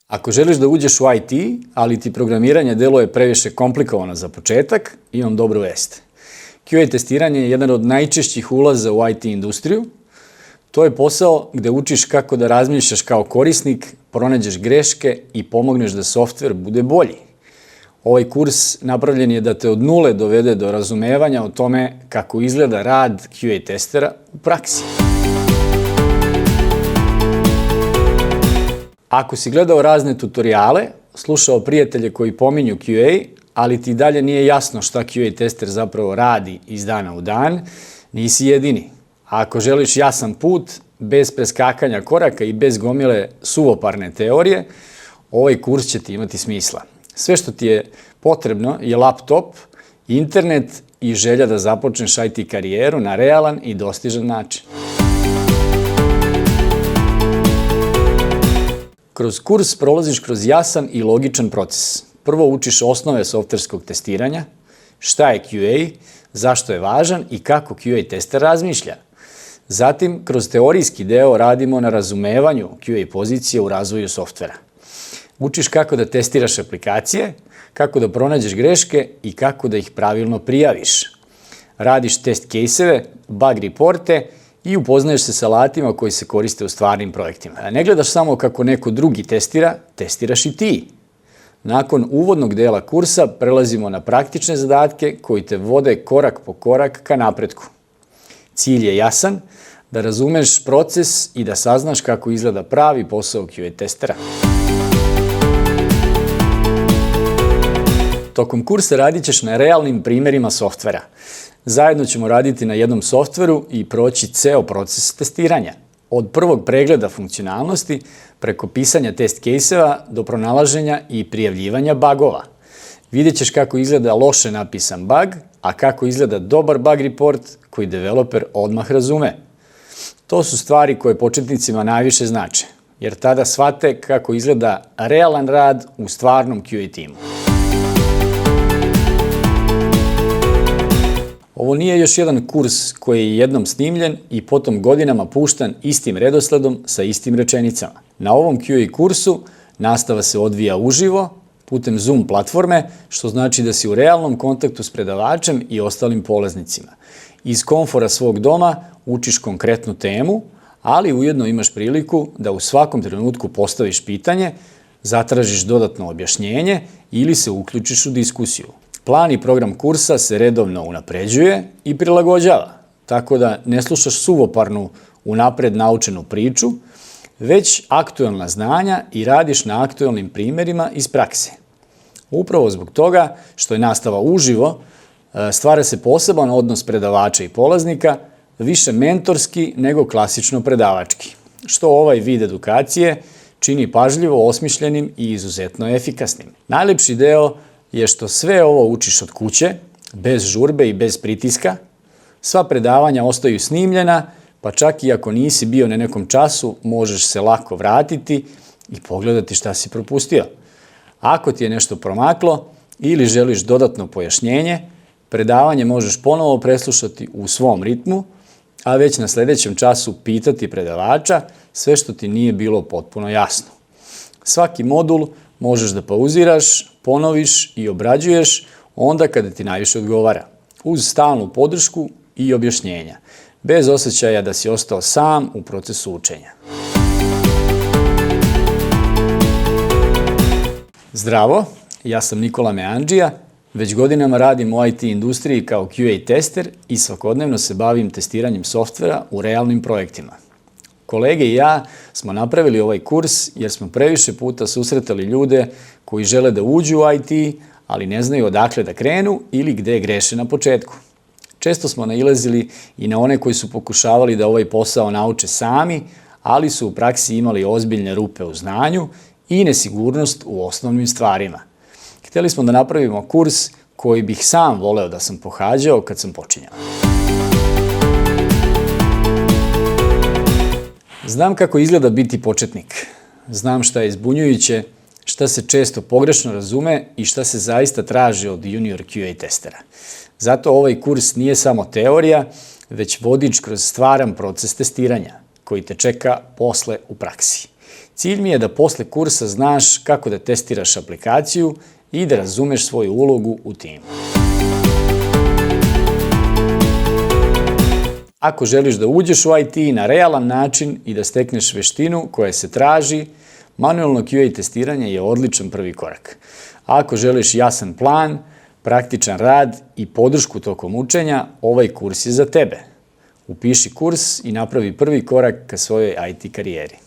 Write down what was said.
Ako želiš da uđeš u IT, ali ti programiranje deluje previše komplikovano za početak, imam dobru vest. QA testiranje je jedan od najčešćih ulaza u IT industriju. To je posao gde učiš kako da razmišljaš kao korisnik, pronađeš greške i pomogneš da softver bude bolji. Ovaj kurs napravljen je da te od nule dovede do razumevanja o tome kako izgleda rad QA testera u praksi. Ako si gledao razne tutoriale, slušao prijatelje koji pominju QA, ali ti dalje nije jasno šta QA tester zapravo radi iz dana u dan, nisi jedini. A ako želiš jasan put, bez preskakanja koraka i bez gomile suvoparne teorije, ovaj kurs će ti imati smisla. Sve što ti je potrebno je laptop, internet i želja da započneš IT karijeru na realan i dostižan način. Kroz kurs prolaziš kroz jasan i logičan proces. Prvo učiš osnove softverskog testiranja, šta je QA, zašto je važan i kako QA tester razmišlja. Zatim, kroz teorijski deo radimo na razumevanju QA pozicije u razvoju softvera. Učiš kako da testiraš aplikacije, kako da pronađeš greške i kako da ih pravilno prijaviš. Radiš test case-eve, bug reporte i upoznaješ se sa alatima koji se koriste u stvarnim projektima. Ne gledaš samo kako neko drugi testira, testiraš i ti. Nakon uvodnog dela kursa prelazimo na praktične zadatke koji te vode korak po korak ka napretku. Cilj je jasan, da razumeš proces i da saznaš kako izgleda pravi posao QA testera. Tokom kursa radit ćeš na realnim primerima softvera. Zajedno ćemo raditi na jednom softveru i proći ceo proces testiranja. Od prvog pregleda funkcionalnosti, preko pisanja test case-eva do pronalaženja i prijavljivanja bugova. Vidjet ćeš kako izgleda loše napisan bug, a kako izgleda dobar bug report koji developer odmah razume. To su stvari koje početnicima najviše znače, jer tada shvate kako izgleda realan rad u stvarnom QA timu. Ovo nije još jedan kurs koji je jednom snimljen i potom godinama puštan istim redosledom sa istim rečenicama. Na ovom QA kursu nastava se odvija uživo, putem Zoom platforme, što znači da si u realnom kontaktu s predavačem i ostalim polaznicima. Iz komfora svog doma učiš konkretnu temu, ali ujedno imaš priliku da u svakom trenutku postaviš pitanje, zatražiš dodatno objašnjenje ili se uključiš u diskusiju. Plan i program kursa se redovno unapređuje i prilagođava, tako da ne slušaš suvoparnu unapred naučenu priču, već aktuelna znanja i radiš na aktuelnim primerima iz prakse. Upravo zbog toga što je nastava uživo, stvara se poseban odnos predavača i polaznika, više mentorski nego klasično predavački, što ovaj vid edukacije čini pažljivo osmišljenim i izuzetno efikasnim. Najlepši deo je što sve ovo učiš od kuće, bez žurbe i bez pritiska. Sva predavanja ostaju snimljena, pa čak i ako nisi bio na nekom času, možeš se lako vratiti i pogledati šta si propustio. Ako ti je nešto promaklo ili želiš dodatno pojašnjenje, predavanje možeš ponovo preslušati u svom ritmu, a već na sledećem času pitati predavača sve što ti nije bilo potpuno jasno. Svaki modul možeš da pauziraš, ponoviš i obrađuješ onda kada ti najviše odgovara, uz stalnu podršku i objašnjenja, bez osjećaja da si ostao sam u procesu učenja. Zdravo, ja sam Nikola Meandžija, već godinama radim u IT industriji kao QA tester i svakodnevno se bavim testiranjem softvera u realnim projektima. Kolege i ja smo napravili ovaj kurs jer smo previše puta susretali ljude koji žele da uđu u IT, ali ne znaju odakle da krenu ili gde greše na početku. Često smo nailazili i na one koji su pokušavali da ovaj posao nauče sami, ali su u praksi imali ozbiljne rupe u znanju i nesigurnost u osnovnim stvarima. Hteli smo da napravimo kurs koji bih sam voleo da sam pohađao kad sam počinjao. Znam kako izgleda biti početnik. Znam šta je zbunjujuće, šta se često pogrešno razume i šta se zaista traži od junior QA testera. Zato ovaj kurs nije samo teorija, već vodič kroz stvaran proces testiranja, koji te čeka posle u praksi. Cilj mi je da posle kursa znaš kako da testiraš aplikaciju i da razumeš svoju ulogu u timu. Ako želiš da uđeš u IT na realan način i da stekneš veštinu koja se traži, manuelno QA testiranje je odličan prvi korak. Ako želiš jasan plan, praktičan rad i podršku tokom učenja, ovaj kurs je za tebe. Upiši kurs i napravi prvi korak ka svojoj IT karijeri.